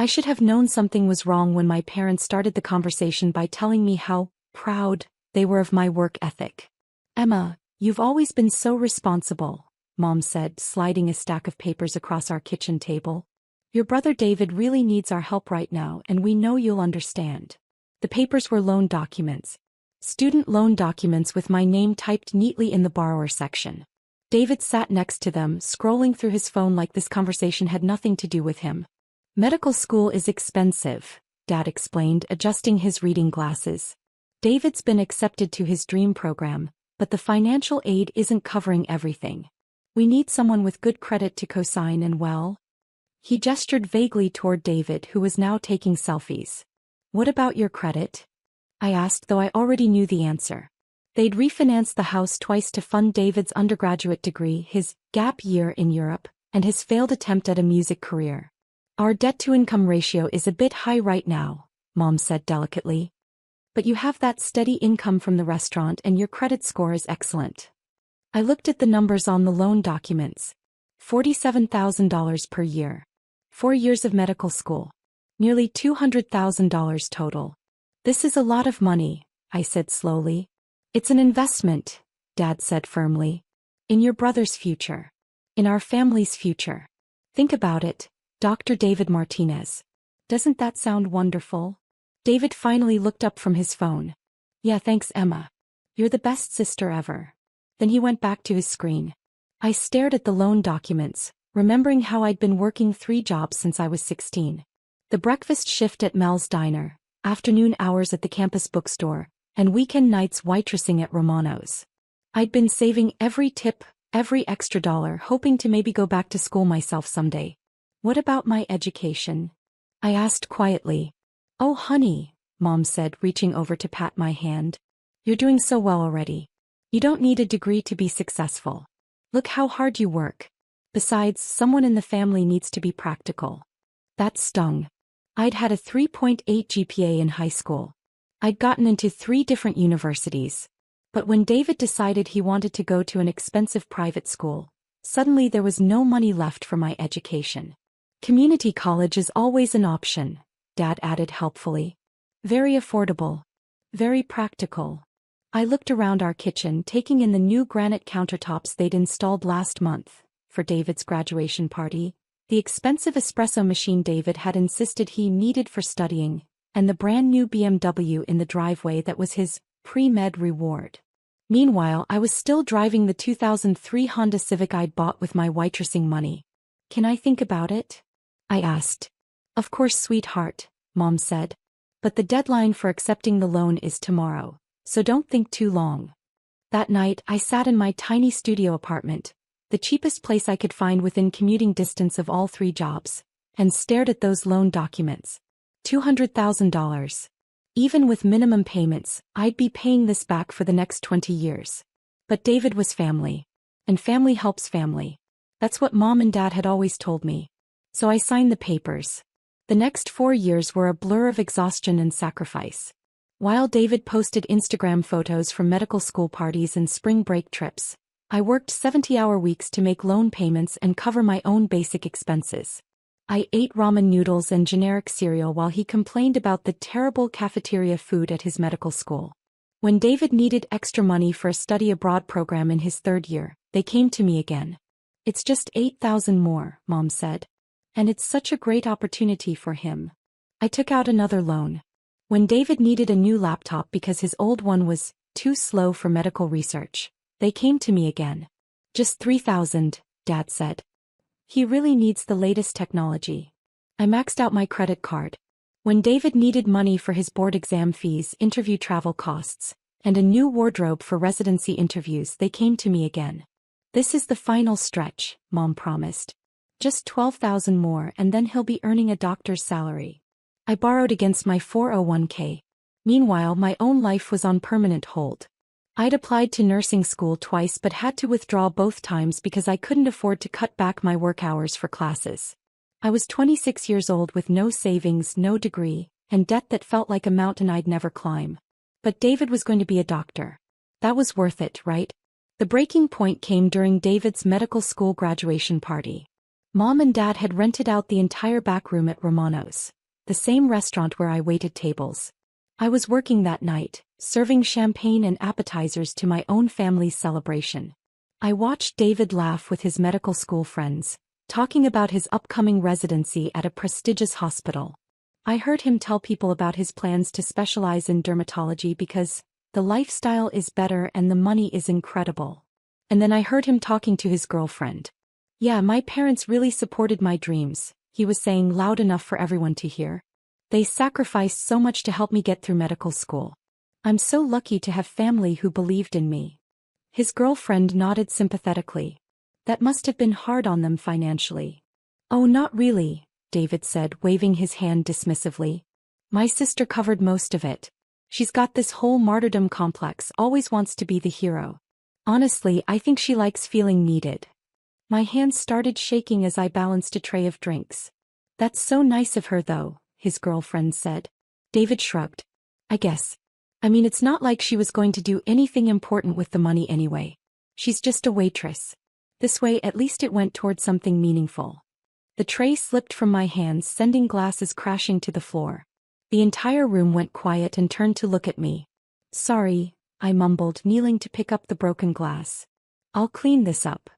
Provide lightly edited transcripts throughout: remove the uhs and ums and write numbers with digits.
I should have known something was wrong when my parents started the conversation by telling me how proud they were of my work ethic. Emma, you've always been so responsible, Mom said, sliding a stack of papers across our kitchen table. Your brother David really needs our help right now, and we know you'll understand. The papers were loan documents. Student loan documents with my name typed neatly in the borrower section. David sat next to them, scrolling through his phone like this conversation had nothing to do with him. Medical school is expensive, Dad explained, adjusting his reading glasses. David's been accepted to his dream program, but the financial aid isn't covering everything. We need someone with good credit to co-sign and well. He gestured vaguely toward David, who was now taking selfies. What about your credit? I asked, though I already knew the answer. They'd refinanced the house twice to fund David's undergraduate degree, his gap year in Europe, and his failed attempt at a music career. Our debt-to-income ratio is a bit high right now, Mom said delicately. But you have that steady income from the restaurant and your credit score is excellent. I looked at the numbers on the loan documents. $47,000 per year. 4 years of medical school. Nearly $200,000 total. This is a lot of money, I said slowly. It's an investment, Dad said firmly. In your brother's future. In our family's future. Think about it, Dr. David Martinez. Doesn't that sound wonderful? David finally looked up from his phone. Yeah, thanks, Emma. You're the best sister ever. Then he went back to his screen. I stared at the loan documents, remembering how I'd been working 3 jobs since I was 16. The breakfast shift at Mel's Diner, afternoon hours at the campus bookstore, and weekend nights waitressing at Romano's. I'd been saving every tip, every extra dollar, hoping to maybe go back to school myself someday. What about my education? I asked quietly. Oh honey, Mom said, reaching over to pat my hand. You're doing so well already. You don't need a degree to be successful. Look how hard you work. Besides, someone in the family needs to be practical. That stung. I'd had a 3.8 GPA in high school. I'd gotten into 3 different universities. But when David decided he wanted to go to an expensive private school, suddenly there was no money left for my education. Community college is always an option, Dad added helpfully. Very affordable. Very practical. I looked around our kitchen, taking in the new granite countertops they'd installed last month for David's graduation party, the expensive espresso machine David had insisted he needed for studying, and the brand new BMW in the driveway that was his pre-med reward. Meanwhile, I was still driving the 2003 Honda Civic I'd bought with my waitressing money. Can I think about it? I asked. Of course, sweetheart, Mom said. But the deadline for accepting the loan is tomorrow, so don't think too long. That night, I sat in my tiny studio apartment, the cheapest place I could find within commuting distance of all 3 jobs, and stared at those loan documents. $200,000. Even with minimum payments, I'd be paying this back for the next 20 years. But David was family. And family helps family. That's what Mom and Dad had always told me. So I signed the papers. The next 4 years were a blur of exhaustion and sacrifice. While David posted Instagram photos from medical school parties and spring break trips, I worked 70-hour weeks to make loan payments and cover my own basic expenses. I ate ramen noodles and generic cereal while he complained about the terrible cafeteria food at his medical school. When David needed extra money for a study abroad program in his 3rd year, they came to me again. It's just $8,000 more, Mom said. And it's such a great opportunity for him. I took out another loan. When David needed a new laptop because his old one was too slow for medical research, they came to me again. Just $3,000, Dad said. He really needs the latest technology. I maxed out my credit card. When David needed money for his board exam fees, interview travel costs, and a new wardrobe for residency interviews, they came to me again. This is the final stretch, Mom promised. Just $12,000 more and then he'll be earning a doctor's salary. I borrowed against my 401k. Meanwhile, my own life was on permanent hold. I'd applied to nursing school twice but had to withdraw both times because I couldn't afford to cut back my work hours for classes. I was 26 years old with no savings, no degree, and debt that felt like a mountain I'd never climb. But David was going to be a doctor. That was worth it, right? The breaking point came during David's medical school graduation party. Mom and Dad had rented out the entire back room at Romano's, the same restaurant where I waited tables. I was working that night, serving champagne and appetizers to my own family's celebration. I watched David laugh with his medical school friends, talking about his upcoming residency at a prestigious hospital. I heard him tell people about his plans to specialize in dermatology because the lifestyle is better and the money is incredible. And then I heard him talking to his girlfriend. "Yeah, my parents really supported my dreams," he was saying loud enough for everyone to hear. "They sacrificed so much to help me get through medical school. I'm so lucky to have family who believed in me." His girlfriend nodded sympathetically. "That must have been hard on them financially." "Oh, not really," David said, waving his hand dismissively. "My sister covered most of it. She's got this whole martyrdom complex, always wants to be the hero. Honestly, I think she likes feeling needed." My hands started shaking as I balanced a tray of drinks. "That's so nice of her though," his girlfriend said. David shrugged. "I guess. I mean, it's not like she was going to do anything important with the money anyway. She's just a waitress. This way at least it went toward something meaningful." The tray slipped from my hands, sending glasses crashing to the floor. The entire room went quiet and turned to look at me. "Sorry," I mumbled, kneeling to pick up the broken glass. "I'll clean this up."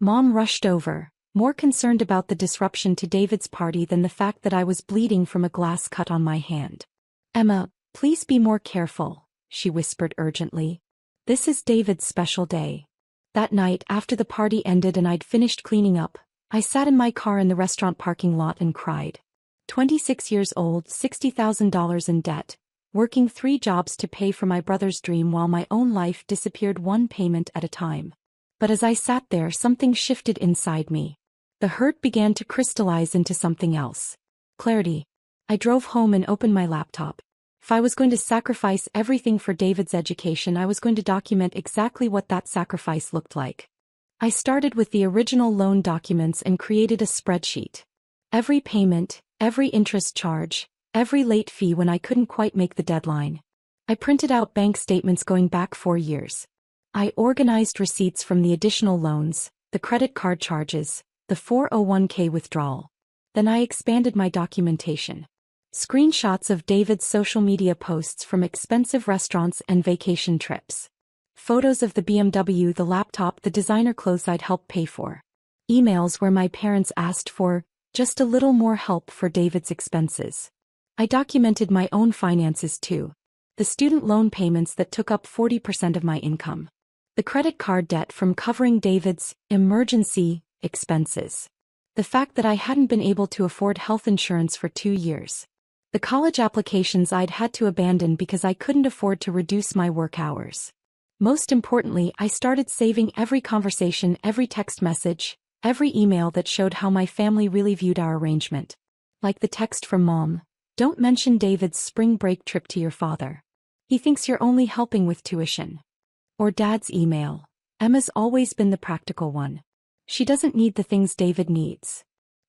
Mom rushed over, more concerned about the disruption to David's party than the fact that I was bleeding from a glass cut on my hand. "Emma, please be more careful," she whispered urgently. "This is David's special day." That night, after the party ended and I'd finished cleaning up, I sat in my car in the restaurant parking lot and cried. 26 years old, $60,000 in debt, working 3 jobs to pay for my brother's dream while my own life disappeared one payment at a time. But as I sat there, something shifted inside me. The hurt began to crystallize into something else. Clarity. I drove home and opened my laptop. If I was going to sacrifice everything for David's education, I was going to document exactly what that sacrifice looked like. I started with the original loan documents and created a spreadsheet. Every payment, every interest charge, every late fee when I couldn't quite make the deadline. I printed out bank statements going back 4 years. I organized receipts from the additional loans, the credit card charges, the 401k withdrawal. Then I expanded my documentation. Screenshots of David's social media posts from expensive restaurants and vacation trips. Photos of the BMW, the laptop, the designer clothes I'd helped pay for. Emails where my parents asked for just a little more help for David's expenses. I documented my own finances too. The student loan payments that took up 40% of my income. The credit card debt from covering David's emergency expenses. The fact that I hadn't been able to afford health insurance for 2 years. The college applications I'd had to abandon because I couldn't afford to reduce my work hours. Most importantly, I started saving every conversation, every text message, every email that showed how my family really viewed our arrangement. Like the text from Mom, "Don't mention David's spring break trip to your father. He thinks you're only helping with tuition." Or Dad's email, "Emma's always been the practical one. She doesn't need the things David needs."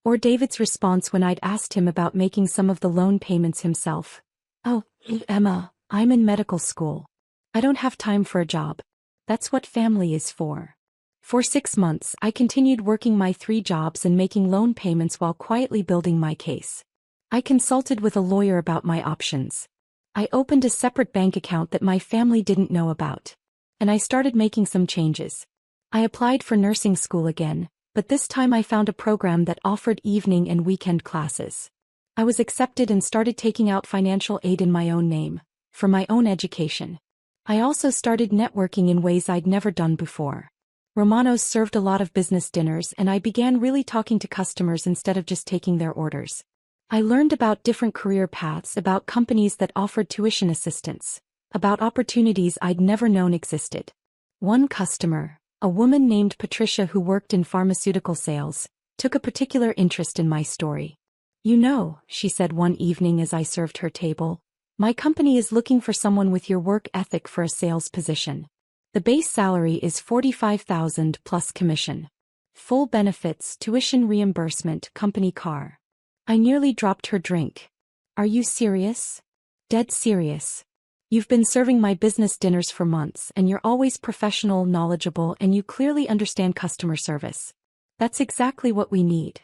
Or David's response when I'd asked him about making some of the loan payments himself. "Oh, Emma, I'm in medical school. I don't have time for a job. That's what family is for." For 6 months, I continued working my 3 jobs and making loan payments while quietly building my case. I consulted with a lawyer about my options. I opened a separate bank account that my family didn't know about. And I started making some changes. I applied for nursing school again, but this time I found a program that offered evening and weekend classes. I was accepted and started taking out financial aid in my own name, for my own education. I also started networking in ways I'd never done before. Romano's served a lot of business dinners and I began really talking to customers instead of just taking their orders. I learned about different career paths, about companies that offered tuition assistance, about opportunities I'd never known existed. One customer, a woman named Patricia who worked in pharmaceutical sales, took a particular interest in my story. "You know," she said one evening as I served her table, "my company is looking for someone with your work ethic for a sales position. The base salary is $45,000 plus commission. Full benefits, tuition reimbursement, company car." I nearly dropped her drink. "Are you serious?" "Dead serious. You've been serving my business dinners for months and you're always professional, knowledgeable, and you clearly understand customer service. That's exactly what we need.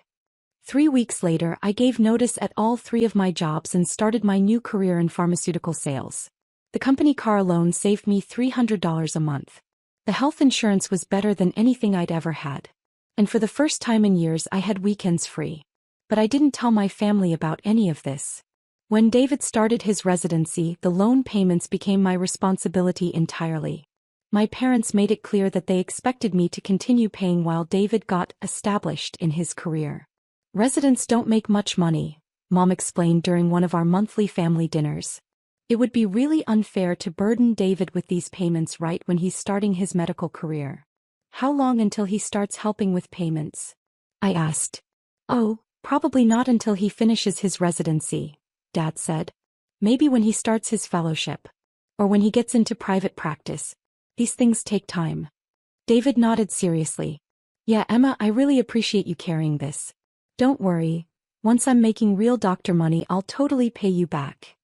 3 weeks later, I gave notice at all 3 of my jobs and started my new career in pharmaceutical sales. The company car alone saved me $300 a month. The health insurance was better than anything I'd ever had. And for the first time in years, I had weekends free. But I didn't tell my family about any of this. When David started his residency, the loan payments became my responsibility entirely. My parents made it clear that they expected me to continue paying while David got established in his career. Residents don't make much money, Mom explained during one of our monthly family dinners. It would be really unfair to burden David with these payments right when he's starting his medical career. How long until he starts helping with payments? I asked. Oh, probably not until he finishes his residency, Dad said. Maybe when he starts his fellowship. Or when he gets into private practice. These things take time. David nodded seriously. Yeah, Emma, I really appreciate you carrying this. Don't worry. Once I'm making real doctor money, I'll totally pay you back.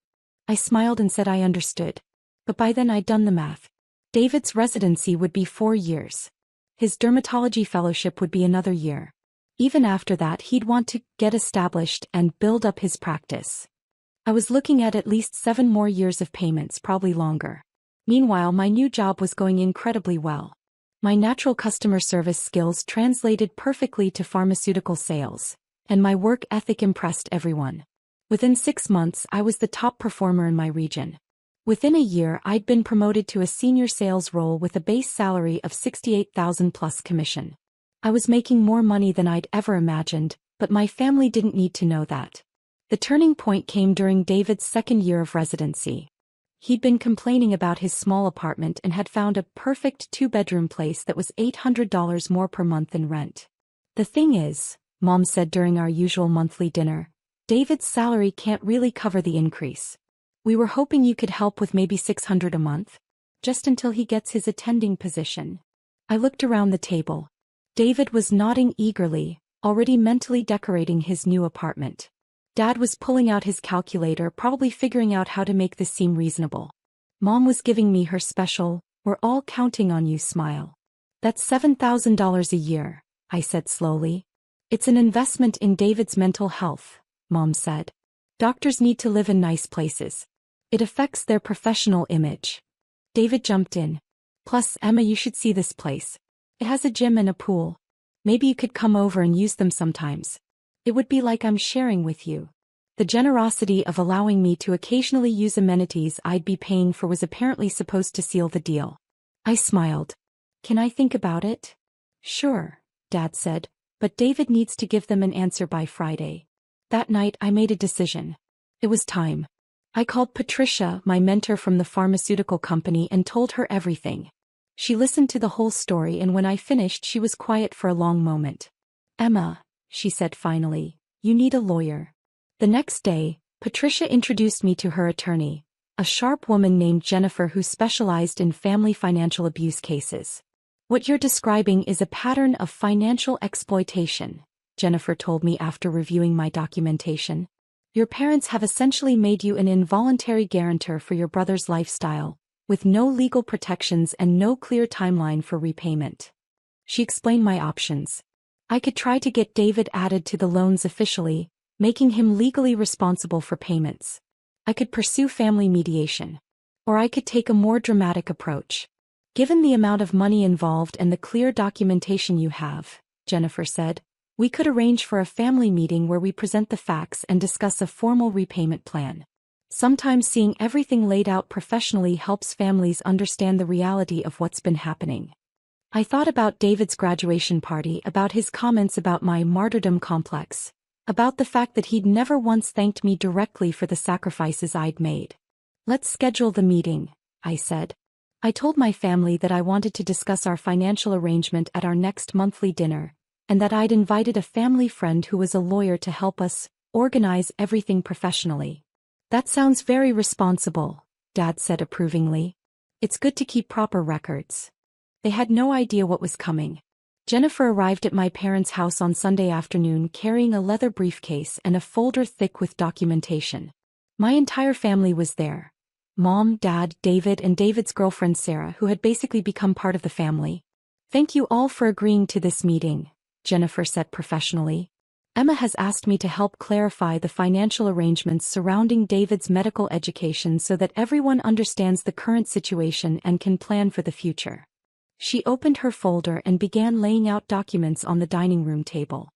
I smiled and said I understood. But by then I'd done the math. David's residency would be 4 years. His dermatology fellowship would be another year. Even after that, he'd want to get established and build up his practice. I was looking at least 7 more years of payments, probably longer. Meanwhile, my new job was going incredibly well. My natural customer service skills translated perfectly to pharmaceutical sales, and my work ethic impressed everyone. Within 6 months, I was the top performer in my region. Within a year, I'd been promoted to a senior sales role with a base salary of $68,000 plus commission. I was making more money than I'd ever imagined, but my family didn't need to know that. The turning point came during David's second year of residency. He'd been complaining about his small apartment and had found a perfect 2-bedroom place that was $800 more per month in rent. The thing is, Mom said during our usual monthly dinner, David's salary can't really cover the increase. We were hoping you could help with maybe $600 a month, just until he gets his attending position. I looked around the table. David was nodding eagerly, already mentally decorating his new apartment. Dad was pulling out his calculator, probably figuring out how to make this seem reasonable. Mom was giving me her special, "We're all counting on you" smile. That's $7,000 a year, I said slowly. It's an investment in David's mental health, Mom said. Doctors need to live in nice places. It affects their professional image. David jumped in. Plus, Emma, you should see this place. It has a gym and a pool. Maybe you could come over and use them sometimes. It would be like I'm sharing with you. The generosity of allowing me to occasionally use amenities I'd be paying for was apparently supposed to seal the deal. I smiled. Can I think about it? Sure, Dad said, but David needs to give them an answer by Friday. That night I made a decision. It was time. I called Patricia, my mentor from the pharmaceutical company, and told her everything. She listened to the whole story, and when I finished she was quiet for a long moment. Emma, she said finally, you need a lawyer. The next day, Patricia introduced me to her attorney, a sharp woman named Jennifer who specialized in family financial abuse cases. What you're describing is a pattern of financial exploitation, Jennifer told me after reviewing my documentation. Your parents have essentially made you an involuntary guarantor for your brother's lifestyle, with no legal protections and no clear timeline for repayment. She explained my options. I could try to get David added to the loans officially, making him legally responsible for payments. I could pursue family mediation. Or I could take a more dramatic approach. Given the amount of money involved and the clear documentation you have, Jennifer said, we could arrange for a family meeting where we present the facts and discuss a formal repayment plan. Sometimes seeing everything laid out professionally helps families understand the reality of what's been happening. I thought about David's graduation party, about his comments about my martyrdom complex, about the fact that he'd never once thanked me directly for the sacrifices I'd made. Let's schedule the meeting, I said. I told my family that I wanted to discuss our financial arrangement at our next monthly dinner, and that I'd invited a family friend who was a lawyer to help us organize everything professionally. That sounds very responsible, Dad said approvingly. It's good to keep proper records. They had no idea what was coming. Jennifer arrived at my parents' house on Sunday afternoon carrying a leather briefcase and a folder thick with documentation. My entire family was there. Mom, Dad, David, and David's girlfriend Sarah, who had basically become part of the family. Thank you all for agreeing to this meeting, Jennifer said professionally. Emma has asked me to help clarify the financial arrangements surrounding David's medical education so that everyone understands the current situation and can plan for the future. She opened her folder and began laying out documents on the dining room table.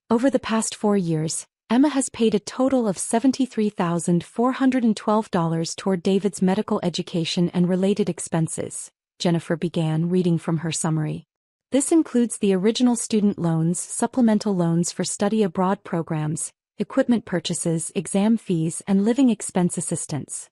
Over the past 4 years, Emma has paid a total of $73,412 toward David's medical education and related expenses, Jennifer began reading from her summary. This includes the original student loans, supplemental loans for study abroad programs, equipment purchases, exam fees, and living expense assistance.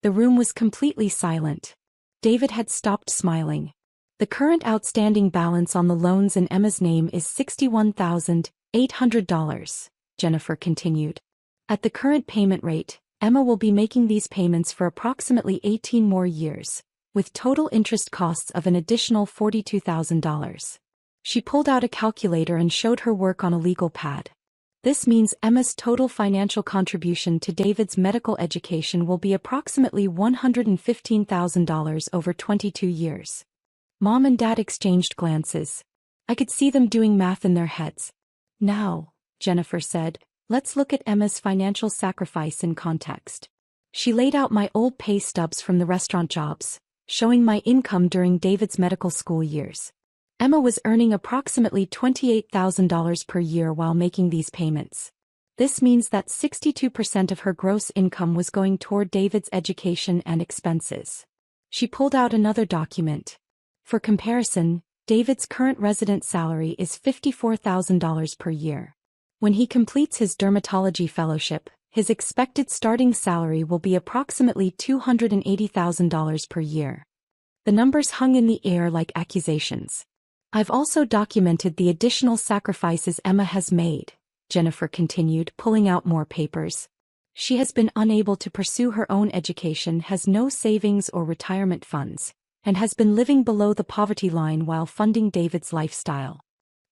The room was completely silent. David had stopped smiling. The current outstanding balance on the loans in Emma's name is $61,800, Jennifer continued. At the current payment rate, Emma will be making these payments for approximately 18 more years, with total interest costs of an additional $42,000. She pulled out a calculator and showed her work on a legal pad. This means Emma's total financial contribution to David's medical education will be approximately $115,000 over 22 years. Mom and Dad exchanged glances. I could see them doing math in their heads. Now, Jennifer said, let's look at Emma's financial sacrifice in context. She laid out my old pay stubs from the restaurant jobs, showing my income during David's medical school years. Emma was earning approximately $28,000 per year while making these payments. This means that 62% of her gross income was going toward David's education and expenses. She pulled out another document. For comparison, David's current resident salary is $54,000 per year. When he completes his dermatology fellowship, his expected starting salary will be approximately $280,000 per year. The numbers hung in the air like accusations. I've also documented the additional sacrifices Emma has made, Jennifer continued, pulling out more papers. She has been unable to pursue her own education, has no savings or retirement funds, and has been living below the poverty line while funding David's lifestyle.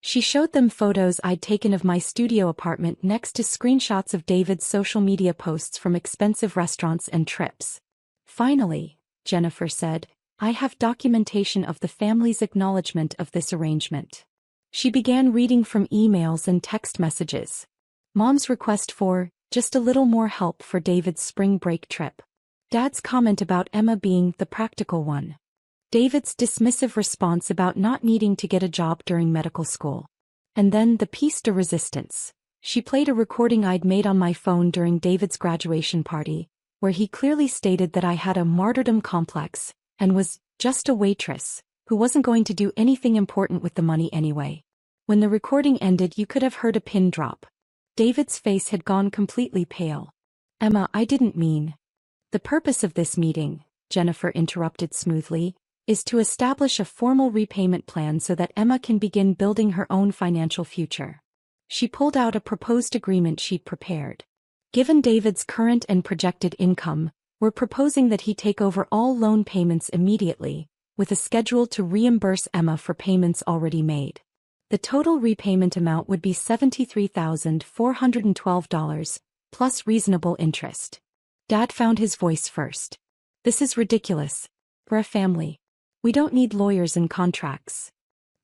She showed them photos I'd taken of my studio apartment next to screenshots of David's social media posts from expensive restaurants and trips. Finally, Jennifer said, I have documentation of the family's acknowledgement of this arrangement. She began reading from emails and text messages. Mom's request for, just a little more help for David's spring break trip. Dad's comment about Emma being the practical one. David's dismissive response about not needing to get a job during medical school. And then the piece de resistance. She played a recording I'd made on my phone during David's graduation party, where he clearly stated that I had a martyrdom complex, and was just a waitress, who wasn't going to do anything important with the money anyway. When the recording ended, you could have heard a pin drop. David's face had gone completely pale. Emma, I didn't mean. The purpose of this meeting, Jennifer interrupted smoothly, is to establish a formal repayment plan so that Emma can begin building her own financial future. She pulled out a proposed agreement she'd prepared. Given David's current and projected income, we're proposing that he take over all loan payments immediately, with a schedule to reimburse Emma for payments already made. The total repayment amount would be $73,412, plus reasonable interest. Dad found his voice first. This is ridiculous. We're a family. We don't need lawyers and contracts.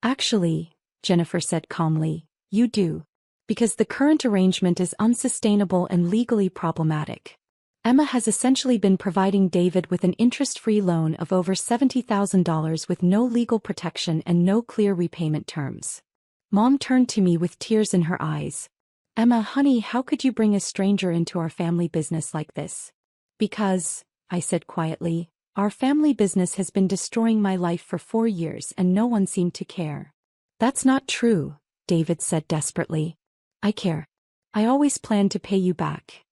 Actually, Jennifer said calmly, you do. Because the current arrangement is unsustainable and legally problematic. Emma has essentially been providing David with an interest-free loan of over $70,000 with no legal protection and no clear repayment terms. Mom turned to me with tears in her eyes. Emma, honey, how could you bring a stranger into our family business like this? Because, I said quietly, our family business has been destroying my life for 4 years and no one seemed to care. That's not true, David said desperately. I care. I always planned to pay you back.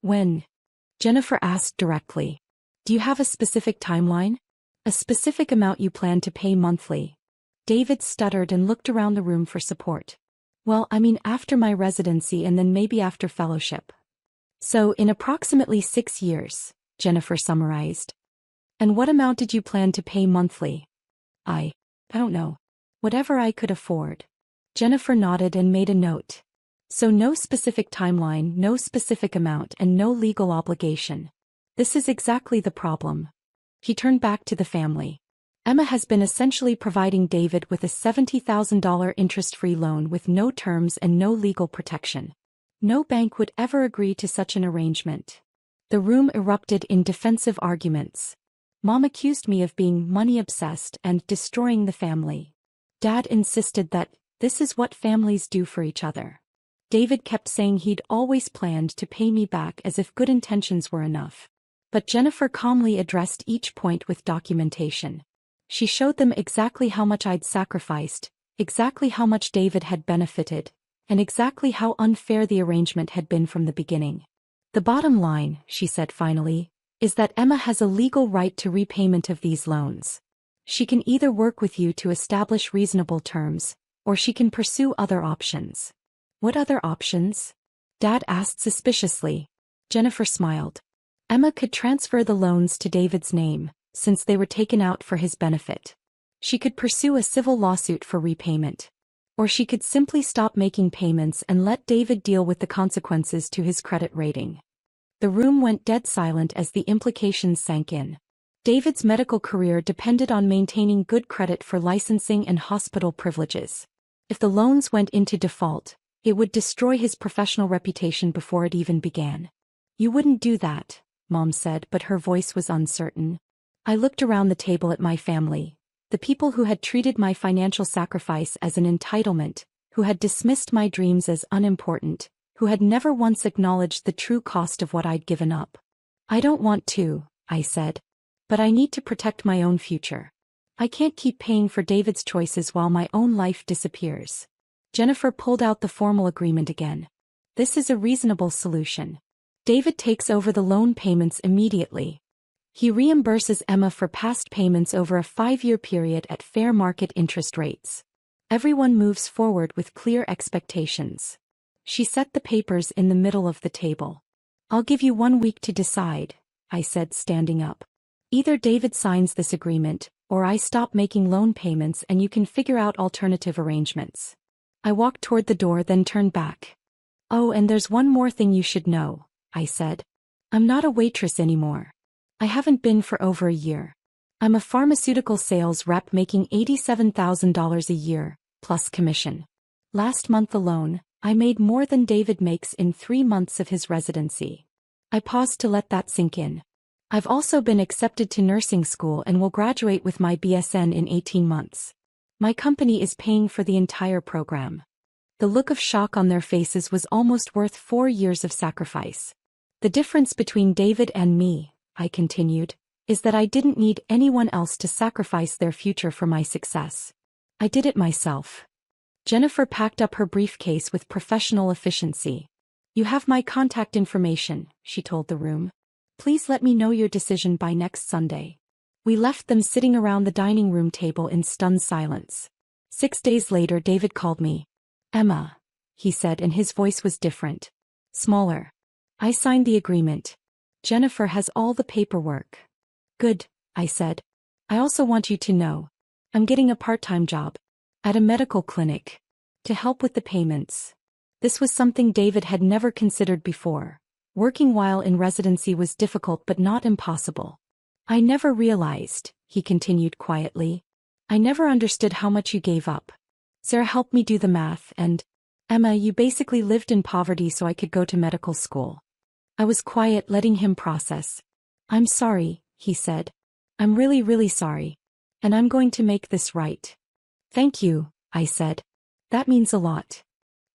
When? Jennifer asked directly. Do you have a specific timeline? A specific amount you plan to pay monthly? David stuttered and looked around the room for support. Well, I mean after my residency and then maybe after fellowship. So in approximately 6 years, Jennifer summarized. And what amount did you plan to pay monthly? I don't know. Whatever I could afford. Jennifer nodded and made a note. So no specific timeline, no specific amount, and no legal obligation. This is exactly the problem. He turned back to the family. Emma has been essentially providing David with a $70,000 interest-free loan with no terms and no legal protection. No bank would ever agree to such an arrangement. The room erupted in defensive arguments. Mom accused me of being money-obsessed and destroying the family. Dad insisted that this is what families do for each other. David kept saying he'd always planned to pay me back as if good intentions were enough. But Jennifer calmly addressed each point with documentation. She showed them exactly how much I'd sacrificed, exactly how much David had benefited, and exactly how unfair the arrangement had been from the beginning. The bottom line, she said finally, is that Emma has a legal right to repayment of these loans. She can either work with you to establish reasonable terms, or she can pursue other options. What other options? Dad asked suspiciously. Jennifer smiled. Emma could transfer the loans to David's name, since they were taken out for his benefit. She could pursue a civil lawsuit for repayment. Or she could simply stop making payments and let David deal with the consequences to his credit rating. The room went dead silent as the implications sank in. David's medical career depended on maintaining good credit for licensing and hospital privileges. If the loans went into default, it would destroy his professional reputation before it even began. You wouldn't do that, Mom said, but her voice was uncertain. I looked around the table at my family. The people who had treated my financial sacrifice as an entitlement, who had dismissed my dreams as unimportant, who had never once acknowledged the true cost of what I'd given up. I don't want to, I said. But I need to protect my own future. I can't keep paying for David's choices while my own life disappears. Jennifer pulled out the formal agreement again. This is a reasonable solution. David takes over the loan payments immediately. He reimburses Emma for past payments over a 5-year period at fair market interest rates. Everyone moves forward with clear expectations. She set the papers in the middle of the table. I'll give you 1 week to decide, I said, standing up. Either David signs this agreement, or I stop making loan payments and you can figure out alternative arrangements. I walked toward the door, then turned back. Oh, and there's one more thing you should know, I said. I'm not a waitress anymore. I haven't been for over a year. I'm a pharmaceutical sales rep making $87,000 a year, plus commission. Last month alone, I made more than David makes in 3 months of his residency. I paused to let that sink in. I've also been accepted to nursing school and will graduate with my BSN in 18 months. My company is paying for the entire program. The look of shock on their faces was almost worth 4 years of sacrifice. The difference between David and me, I continued, is that I didn't need anyone else to sacrifice their future for my success. I did it myself. Jennifer packed up her briefcase with professional efficiency. You have my contact information, she told the room. Please let me know your decision by next Sunday. We left them sitting around the dining room table in stunned silence. 6 days later, David called me. Emma, he said, and his voice was different. Smaller. I signed the agreement. Jennifer has all the paperwork. Good, I said. I also want you to know. I'm getting a part-time job. At a medical clinic. To help with the payments. This was something David had never considered before. Working while in residency was difficult but not impossible. I never realized, he continued quietly. I never understood how much you gave up. Sarah helped me do the math and, Emma, you basically lived in poverty so I could go to medical school. I was quiet, letting him process. I'm sorry, he said. I'm really, really sorry. And I'm going to make this right. Thank you, I said. That means a lot.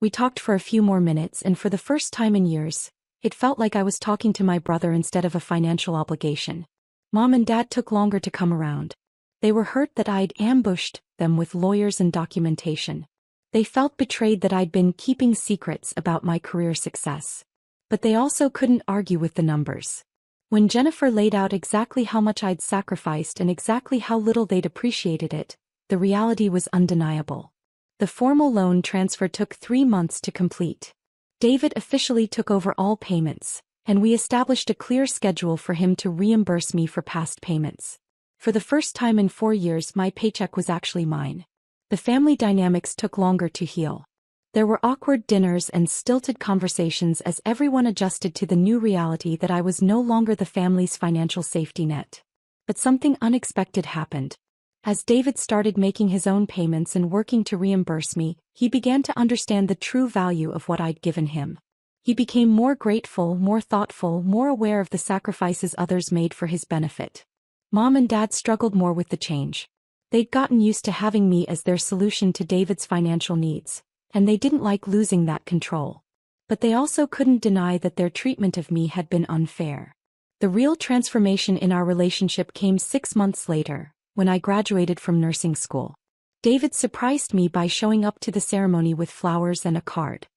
We talked for a few more minutes, and for the first time in years, it felt like I was talking to my brother instead of a financial obligation. Mom and Dad took longer to come around. They were hurt that I'd ambushed them with lawyers and documentation. They felt betrayed that I'd been keeping secrets about my career success. But they also couldn't argue with the numbers. When Jennifer laid out exactly how much I'd sacrificed and exactly how little they'd appreciated it, the reality was undeniable. The formal loan transfer took 3 months to complete. David officially took over all payments, and we established a clear schedule for him to reimburse me for past payments. For the first time in 4 years, my paycheck was actually mine. The family dynamics took longer to heal. There were awkward dinners and stilted conversations as everyone adjusted to the new reality that I was no longer the family's financial safety net. But something unexpected happened. As David started making his own payments and working to reimburse me, he began to understand the true value of what I'd given him. He became more grateful, more thoughtful, more aware of the sacrifices others made for his benefit. Mom and Dad struggled more with the change. They'd gotten used to having me as their solution to David's financial needs, and they didn't like losing that control. But they also couldn't deny that their treatment of me had been unfair. The real transformation in our relationship came 6 months later, when I graduated from nursing school. David surprised me by showing up to the ceremony with flowers and a card.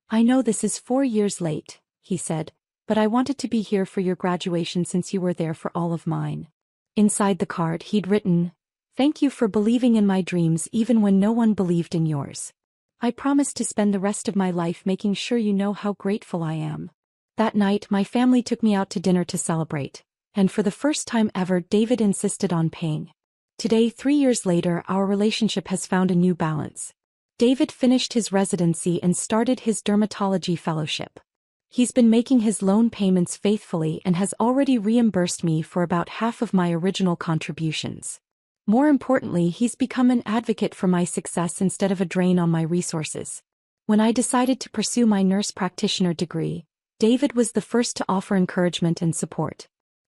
"I know this is 4 years late," he said, "but I wanted to be here for your graduation since you were there for all of mine." Inside the card he'd written, "Thank you for believing in my dreams even when no one believed in yours. I promise to spend the rest of my life making sure you know how grateful I am." That night my family took me out to dinner to celebrate, and for the first time ever David insisted on paying. Today, 3 years later, our relationship has found a new balance. David finished his residency and started his dermatology fellowship. He's been making his loan payments faithfully and has already reimbursed me for about half of my original contributions. More importantly, he's become an advocate for my success instead of a drain on my resources. When I decided to pursue my nurse practitioner degree, David was the first to offer encouragement and support.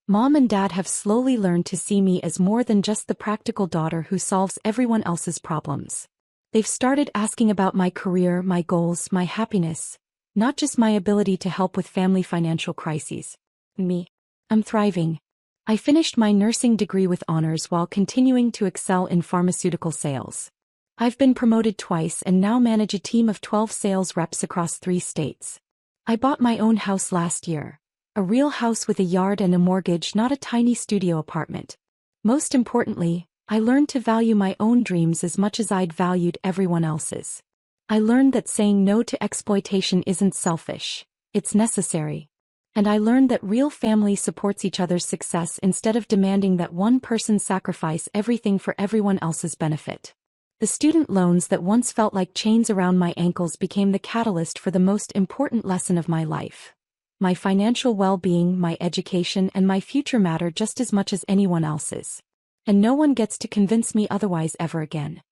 Mom and Dad have slowly learned to see me as more than just the practical daughter who solves everyone else's problems. They've started asking about my career, my goals, my happiness, not just my ability to help with family financial crises. I'm thriving. I finished my nursing degree with honors while continuing to excel in pharmaceutical sales. I've been promoted twice and now manage a team of 12 sales reps across 3 states. I bought my own house last year. A real house with a yard and a mortgage, not a tiny studio apartment. Most importantly, I learned to value my own dreams as much as I'd valued everyone else's. I learned that saying no to exploitation isn't selfish, it's necessary. And I learned that real family supports each other's success instead of demanding that one person sacrifice everything for everyone else's benefit. The student loans that once felt like chains around my ankles became the catalyst for the most important lesson of my life. My financial well-being, my education, and my future matter just as much as anyone else's. And no one gets to convince me otherwise ever again.